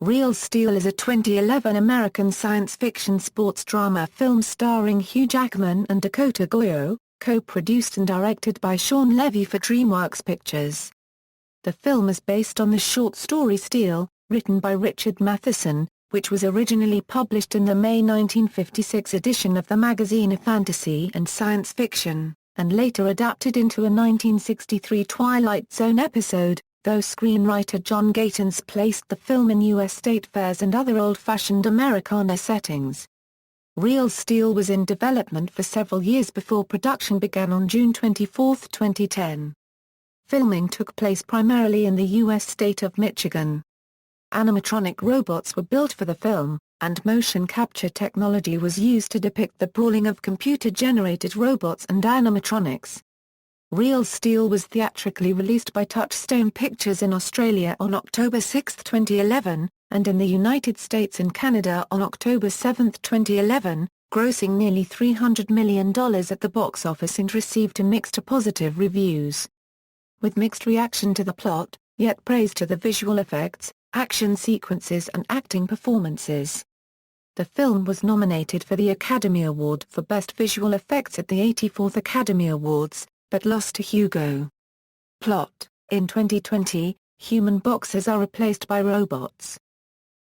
Real Steel is a 2011 American science fiction sports drama film starring Hugh Jackman and Dakota Goyo, co-produced and directed by Shawn Levy for DreamWorks Pictures. The film is based on the short story Steel, written by Richard Matheson, which was originally published in the May 1956 edition of the magazine of Fantasy and Science Fiction, and later adapted into a 1963 Twilight Zone episode, though screenwriter John Gatins placed the film in U.S. state fairs and other old-fashioned Americana settings. Real Steel was in development for several years before production began on June 24, 2010. Filming took place primarily in the U.S. state of Michigan. Animatronic robots were built for the film, and motion capture technology was used to depict the brawling of computer-generated robots and animatronics. Real Steel was theatrically released by Touchstone Pictures in Australia on October 6, 2011, and in the United States and Canada on October 7, 2011, grossing nearly $300 million at the box office and received mixed to positive reviews. With mixed reaction to the plot, yet praise to the visual effects, action sequences and acting performances. The film was nominated for the Academy Award for Best Visual Effects at the 84th Academy Awards, but lost to Hugo. Plot: in 2020, human boxers are replaced by robots.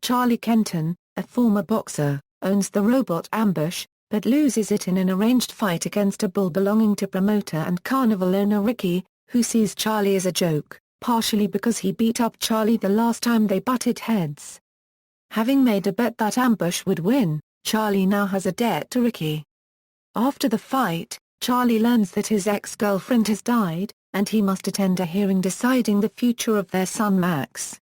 Charlie Kenton, a former boxer, owns the robot Ambush, but loses it in an arranged fight against a bull belonging to promoter and carnival owner Ricky, who sees Charlie as a joke, partially because he beat up Charlie the last time they butted heads. Having made a bet that Ambush would win, Charlie now has a debt to Ricky. After the fight, Charlie learns that his ex-girlfriend has died, and he must attend a hearing deciding the future of their son Max.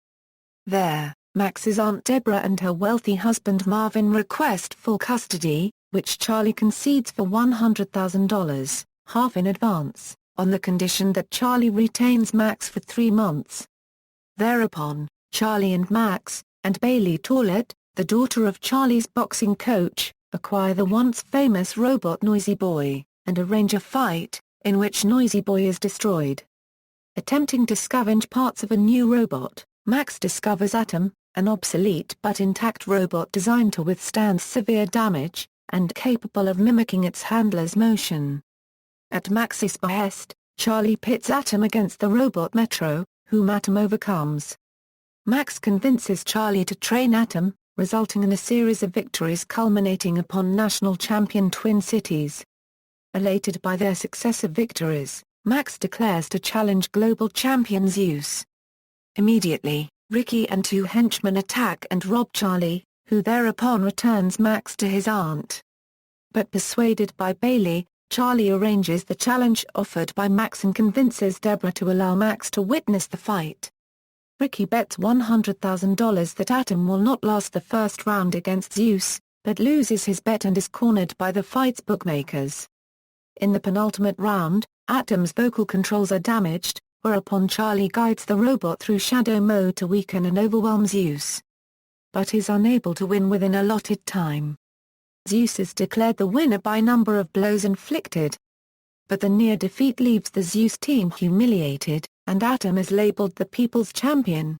There, Max's Aunt Deborah and her wealthy husband Marvin request full custody, which Charlie concedes for $100,000, half in advance, on the condition that Charlie retains Max for 3 months. Thereupon, Charlie and Max, and Bailey Tollett, the daughter of Charlie's boxing coach, acquire the once famous robot Noisy Boy, and arrange a fight, in which Noisy Boy is destroyed. Attempting to scavenge parts of a new robot, Max discovers Atom, an obsolete but intact robot designed to withstand severe damage, and capable of mimicking its handler's motion. At Max's behest, Charlie pits Atom against the robot Metro, whom Atom overcomes. Max convinces Charlie to train Atom, resulting in a series of victories culminating upon national champion Twin Cities. Elated by their successive victories, Max declares to challenge global champion Zeus. Immediately, Ricky and 2 henchmen attack and rob Charlie, who thereupon returns Max to his aunt. But persuaded by Bailey, Charlie arranges the challenge offered by Max and convinces Deborah to allow Max to witness the fight. Ricky bets $100,000 that Atom will not last the first round against Zeus, but loses his bet and is cornered by the fight's bookmakers. In the penultimate round, Atom's vocal controls are damaged, whereupon Charlie guides the robot through shadow mode to weaken and overwhelm Zeus. But is unable to win within allotted time. Zeus is declared the winner by number of blows inflicted. But the near defeat leaves the Zeus team humiliated, and Atom is labeled the People's Champion.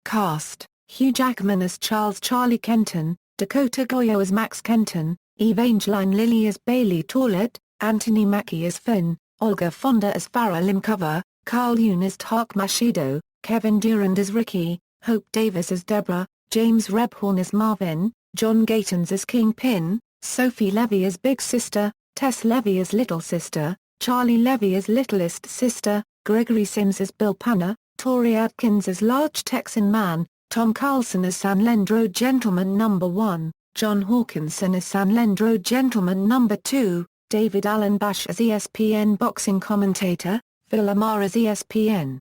Cast: Hugh Jackman as Charlie Kenton, Dakota Goyo as Max Kenton, Evangeline Lilly as Bailey Tollett, Anthony Mackie as Finn, Olga Fonda as Farah Limkova, Carl Yoon as Tark Mashido, Kevin Durand as Ricky, Hope Davis as Deborah, James Rebhorn as Marvin, John Gatins as Kingpin, Sophie Levy as Big Sister, Tess Levy as Little Sister, Charlie Levy as Littlest Sister, Gregory Sims as Bill Panner, Tori Atkins as Large Texan Man, Tom Carlson as San Lendro Gentleman No. 1, John Hawkinson as San Lendro Gentleman No. 2, David Allen Bash as ESPN boxing commentator, Phil Amar as ESPN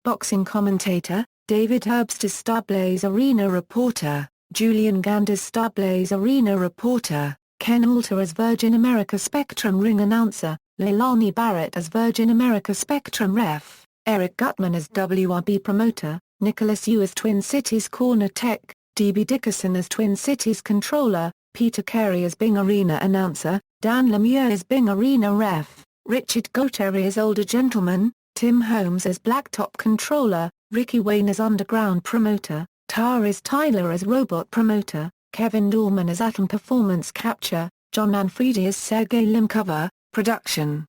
boxing commentator, David Herbst as Starblaze Arena reporter, Julian Gand as Starblaze Arena reporter, Ken Alter as Virgin America Spectrum ring announcer, Leilani Barrett as Virgin America Spectrum ref, Eric Gutman as WRB promoter, Nicholas Yu as Twin Cities corner tech, D.B. Dickerson as Twin Cities controller, Peter Carey as Bing Arena announcer, Dan Lemieux as Bing Arena ref, Richard Goteri as Older Gentleman, Tim Holmes as Blacktop controller, Ricky Wayne as Underground promoter, Tyrese Tyler as robot promoter, Kevin Dorman as Atom Performance Capture, John Manfredi as Sergei Limkova. Production.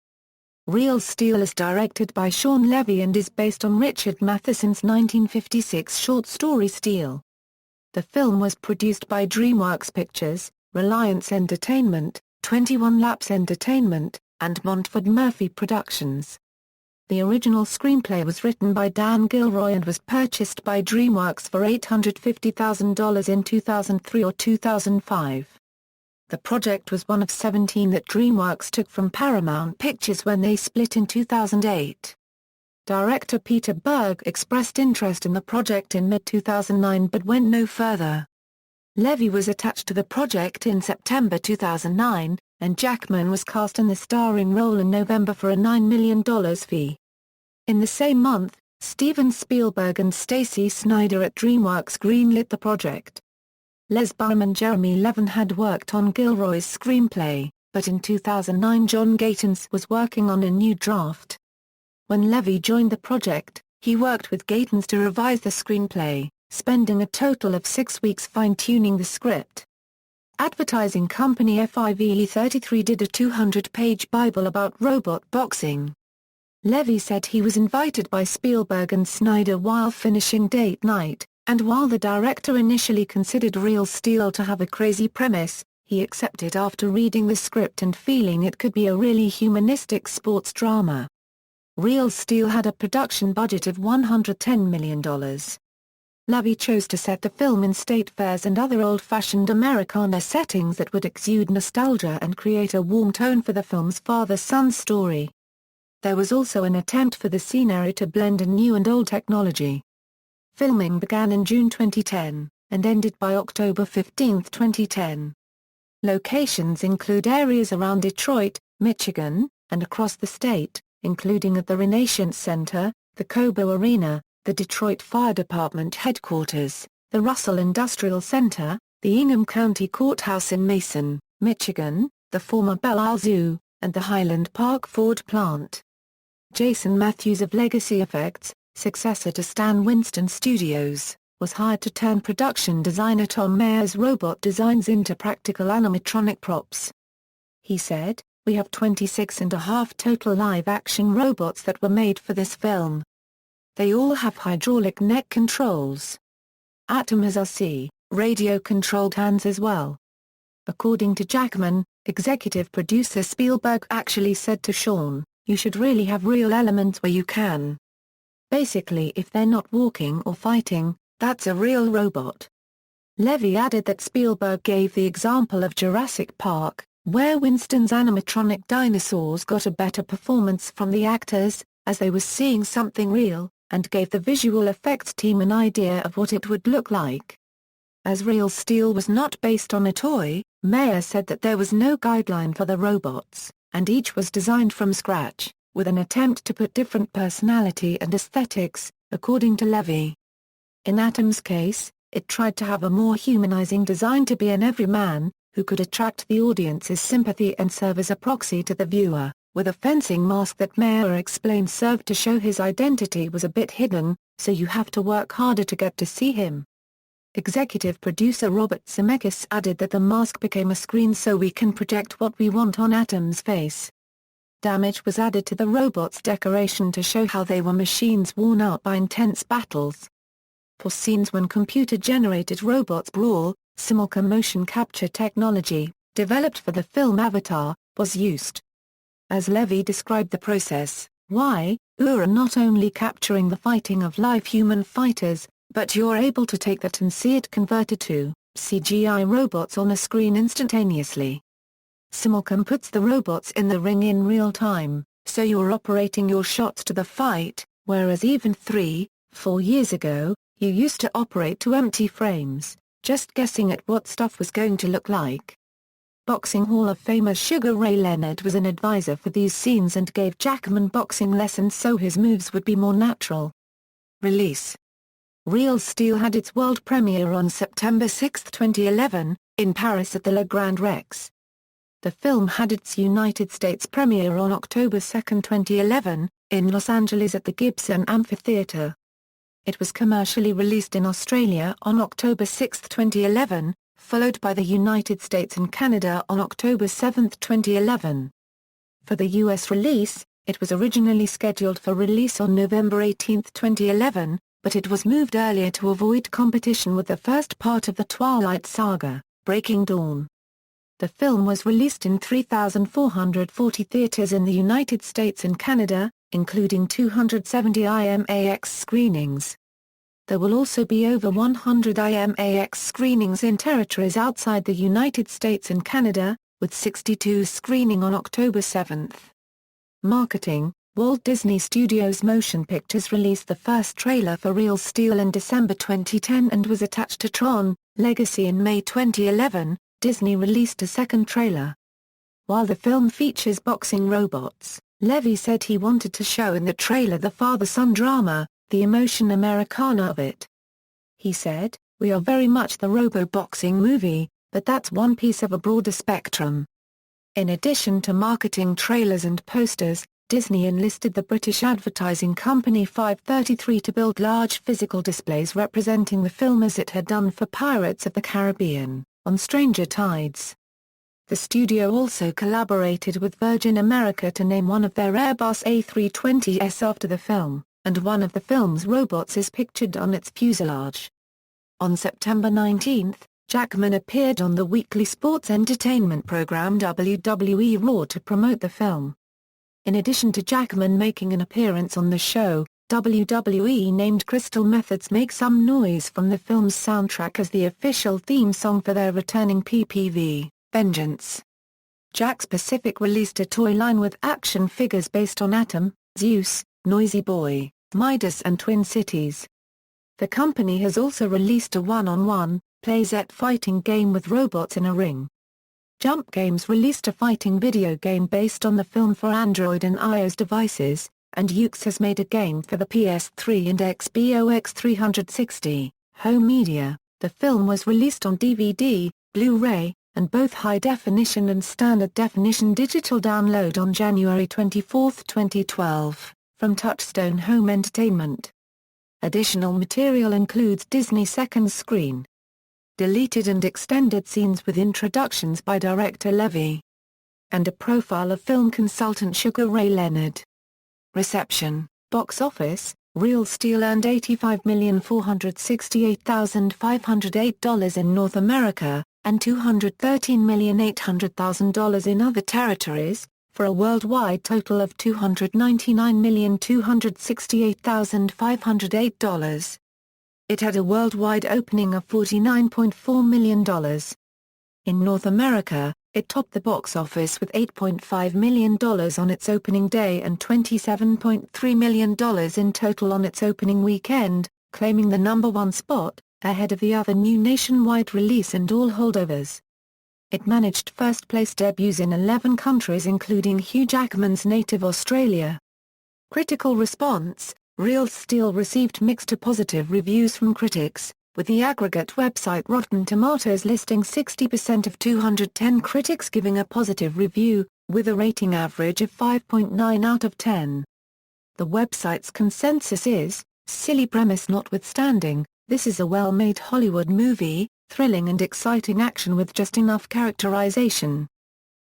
Real Steel is directed by Shawn Levy and is based on Richard Matheson's 1956 short story Steel. The film was produced by DreamWorks Pictures, Reliance Entertainment, 21 Laps Entertainment, and Montford Murphy Productions. The original screenplay was written by Dan Gilroy and was purchased by DreamWorks for $850,000 in 2003 or 2005. The project was one of 17 that DreamWorks took from Paramount Pictures when they split in 2008. Director Peter Berg expressed interest in the project in mid-2009 but went no further. Levy was attached to the project in September 2009, and Jackman was cast in the starring role in November for a $9 million fee. In the same month, Steven Spielberg and Stacy Snyder at DreamWorks greenlit the project. Les Barham and Jeremy Levin had worked on Gilroy's screenplay, but in 2009 John Gatins was working on a new draft. When Levy joined the project, he worked with Gatins to revise the screenplay, spending a total of 6 weeks fine-tuning the script. Advertising company FIVE33 did a 200-page Bible about robot boxing. Levy said he was invited by Spielberg and Snyder while finishing Date Night, and while the director initially considered Real Steel to have a crazy premise, he accepted after reading the script and feeling it could be a really humanistic sports drama. Real Steel had a production budget of $110 million. Levy chose to set the film in state fairs and other old-fashioned Americana settings that would exude nostalgia and create a warm tone for the film's father-son story. There was also an attempt for the scenery to blend in new and old technology. Filming began in June 2010, and ended by October 15, 2010. Locations include areas around Detroit, Michigan, and across the state, including at the Renaissance Center, the Cobo Arena, the Detroit Fire Department headquarters, the Russell Industrial Center, the Ingham County Courthouse in Mason, Michigan, the former Belle Isle Zoo, and the Highland Park Ford plant. Jason Matthews of Legacy Effects, successor to Stan Winston Studios, was hired to turn production designer Tom Mayer's robot designs into practical animatronic props. He said, "We have 26.5 total live-action robots that were made for this film. They all have hydraulic neck controls. Atom has RC, radio-controlled hands as well." According to Jackman, executive producer Spielberg actually said to Shawn, "You should really have real elements where you can. Basically if they're not walking or fighting, that's a real robot." Levy added that Spielberg gave the example of Jurassic Park, where Winston's animatronic dinosaurs got a better performance from the actors, as they were seeing something real, and gave the visual effects team an idea of what it would look like. As Real Steel was not based on a toy, Mayer said that there was no guideline for the robots, and each was designed from scratch, with an attempt to put different personality and aesthetics, according to Levy. In Atom's case, it tried to have a more humanizing design to be an everyman, who could attract the audience's sympathy and serve as a proxy to the viewer, with a fencing mask that Mayer explained served to show his identity was a bit hidden, so you have to work harder to get to see him. Executive producer Robert Zemeckis added that the mask became a screen so we can project what we want on Atom's face. Damage was added to the robot's decoration to show how they were machines worn out by intense battles. For scenes when computer-generated robots brawl, Simulcam motion capture technology, developed for the film Avatar, was used. As Levy described the process, "You're not only capturing the fighting of live human fighters, but you're able to take that and see it converted to CGI robots on a screen instantaneously. Simulcam puts the robots in the ring in real time, so you're operating your shots to the fight, whereas even 3-4 years ago, you used to operate to empty frames, just guessing at what stuff was going to look like." Boxing Hall of Famer Sugar Ray Leonard was an advisor for these scenes and gave Jackman boxing lessons so his moves would be more natural. Release. Real Steel had its world premiere on September 6, 2011, in Paris at the Le Grand Rex. The film had its United States premiere on October 2, 2011, in Los Angeles at the Gibson Amphitheater. It was commercially released in Australia on October 6, 2011, followed by the United States and Canada on October 7, 2011. For the US release, it was originally scheduled for release on November 18, 2011, but it was moved earlier to avoid competition with the first part of the Twilight saga, Breaking Dawn. The film was released in 3,440 theaters in the United States and Canada, including 270 IMAX screenings. There will also be over 100 IMAX screenings in territories outside the United States and Canada, with 62 screening on October 7. Marketing: Walt Disney Studios Motion Pictures released the first trailer for Real Steel in December 2010 and was attached to Tron: Legacy in May 2011. Disney released a second trailer. While the film features boxing robots, Levy said he wanted to show in the trailer the father-son drama, the emotion Americana of it. He said, "We are very much the robo-boxing movie, but that's one piece of a broader spectrum." In addition to marketing trailers and posters, Disney enlisted the British advertising company 533 to build large physical displays representing the film as it had done for Pirates of the Caribbean, on Stranger Tides. The studio also collaborated with Virgin America to name one of their Airbus A320s after the film, and one of the film's robots is pictured on its fuselage. On September 19, Jackman appeared on the weekly sports entertainment program WWE Raw to promote the film. In addition to Jackman making an appearance on the show, WWE named Crystal Methods Make Some Noise from the film's soundtrack as the official theme song for their returning PPV, Vengeance. Jakks Pacific released a toy line with action figures based on Atom, Zeus, Noisy Boy, Midas and Twin Cities. The company has also released a one-on-one, playset fighting game with robots in a ring. Jump Games released a fighting video game based on the film for Android and iOS devices, and Hughes has made a game for the PS3 and Xbox 360. Home media: the film was released on DVD, Blu-ray, and both high-definition and standard-definition digital download on January 24, 2012, from Touchstone Home Entertainment. Additional material includes Disney's second screen, deleted and extended scenes with introductions by director Levy, and a profile of film consultant Sugar Ray Leonard. Reception: Box office: Real Steel earned $85,468,508 in North America, and $213,800,000 in other territories, for a worldwide total of $299,268,508. It had a worldwide opening of $49.4 million. In North America, it topped the box office with $8.5 million on its opening day and $27.3 million in total on its opening weekend, claiming the #1 spot, ahead of the other new nationwide release and all holdovers. It managed first-place debuts in 11 countries including Hugh Jackman's native Australia. Critical response: Real Steel received mixed to positive reviews from critics, with the aggregate website Rotten Tomatoes listing 60% of 210 critics giving a positive review, with a rating average of 5.9 out of 10. The website's consensus is, "Silly premise notwithstanding, this is a well-made Hollywood movie, thrilling and exciting action with just enough characterization."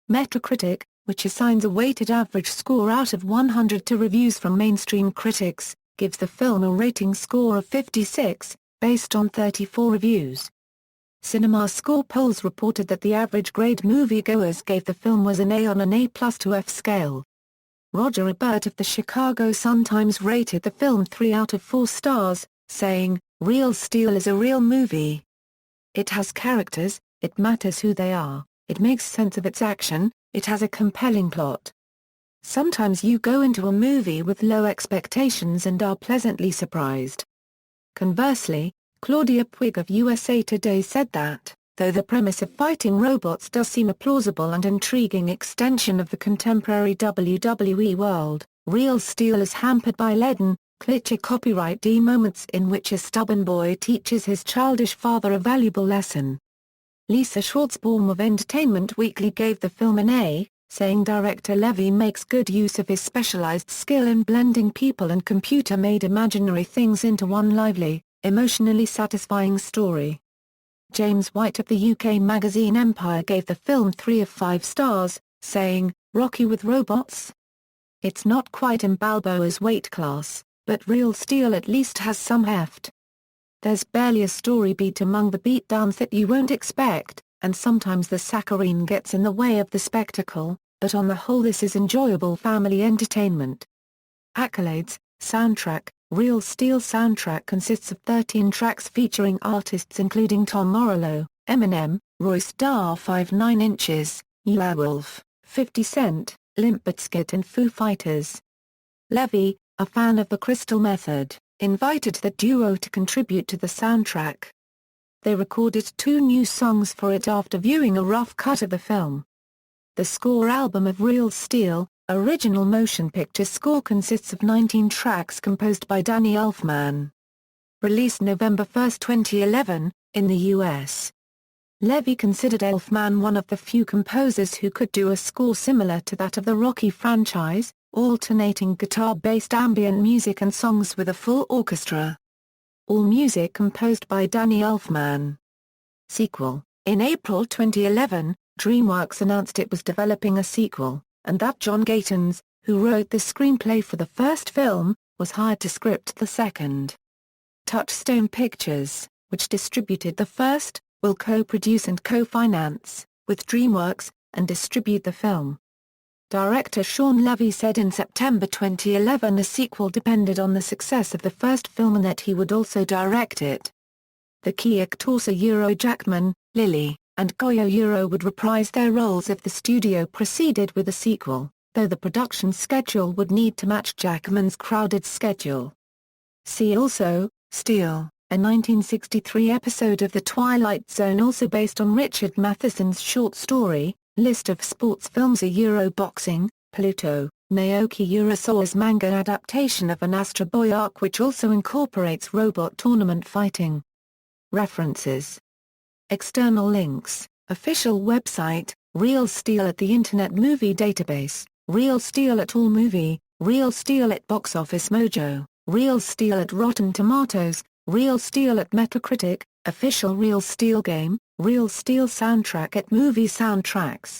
Metacritic, which assigns a weighted average score out of 100 to reviews from mainstream critics, gives the film a rating score of 56, based on 34 reviews. Cinema Score polls reported that the average grade moviegoers gave the film was an A on an A+ to F scale. Roger Ebert of the Chicago Sun-Times rated the film 3 out of 4 stars, saying, "Real Steel is a real movie. It has characters, it matters who they are, it makes sense of its action, it has a compelling plot. Sometimes you go into a movie with low expectations and are pleasantly surprised." Conversely, Claudia Puig of USA Today said that, though the premise of fighting robots does seem a plausible and intriguing extension of the contemporary WWE world, Real Steel is hampered by leaden, cliché copyright D moments in which a stubborn boy teaches his childish father a valuable lesson. Lisa Schwartzbaum of Entertainment Weekly gave the film an A, saying director Levy makes good use of his specialized skill in blending people and computer-made imaginary things into one lively, emotionally satisfying story. James White of the UK magazine Empire gave the film 3 of 5 stars, saying, "Rocky with robots? It's not quite in Balboa's weight class, but Real Steel at least has some heft. There's barely a story beat among the beatdowns that you won't expect, and sometimes the saccharine gets in the way of the spectacle, but on the whole this is enjoyable family entertainment." Accolades, soundtrack. Real Steel soundtrack consists of 13 tracks featuring artists including Tom Morello, Eminem, Royce da 5 9 Inches, Wolf, 50 Cent, Limp Bizkit and Foo Fighters. Levy, a fan of the Crystal Method, invited the duo to contribute to the soundtrack. They recorded 2 new songs for it after viewing a rough cut of the film. The score album of Real Steel, original motion picture score, consists of 19 tracks composed by Danny Elfman. Released November 1, 2011, in the US. Levy considered Elfman one of the few composers who could do a score similar to that of the Rocky franchise, alternating guitar-based ambient music and songs with a full orchestra. All music composed by Danny Elfman. Sequel. In April 2011, DreamWorks announced it was developing a sequel, and that John Gatins, who wrote the screenplay for the first film, was hired to script the second. Touchstone Pictures, which distributed the first, will co-produce and co-finance, with DreamWorks, and distribute the film. Director Shawn Levy said in September 2011 a sequel depended on the success of the first film and that he would also direct it. The key actors Jackman, Lily, and Goyo would reprise their roles if the studio proceeded with the sequel, though the production schedule would need to match Jackman's crowded schedule. See also, Steel, a 1963 episode of The Twilight Zone also based on Richard Matheson's short story. List of sports films. Boxing, Pluto, Naoki Urasawa's manga adaptation of an Astro Boy arc which also incorporates robot tournament fighting. References. External links, official website, Real Steel at the Internet Movie Database, Real Steel at AllMovie, Real Steel at Box Office Mojo, Real Steel at Rotten Tomatoes, Real Steel at Metacritic, official Real Steel game, Real Steel soundtrack at Movie Soundtracks.